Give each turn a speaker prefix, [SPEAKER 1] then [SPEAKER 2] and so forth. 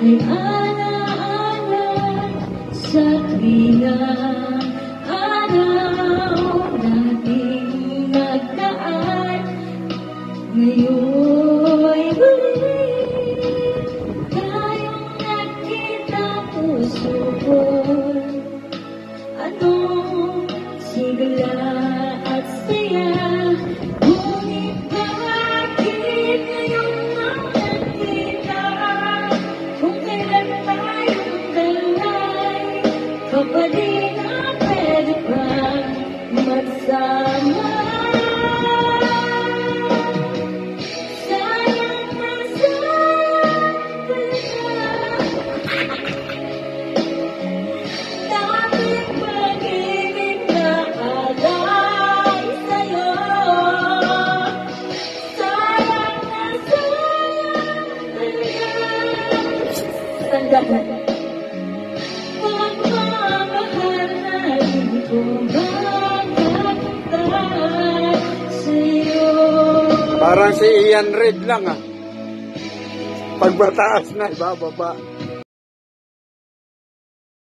[SPEAKER 1] ay alaala sa tuwing araw nating nagdaan. Ngayon'y muli tayong nagkita puso ko. Anong sigla at saya, ngunit bakit ngayon lang nagkita? Kung kailan tayong dalay, kapatid na pwede bang magsama? Sayang na sayang ka na, dating pag-ibig na alay sa'yo. Sayang na sayang talaga, tanda na pagmamahal natin kung magkapunta sa'yo.
[SPEAKER 2] Parang si Ian Reid lang ah. Pagbataas na, ibababa.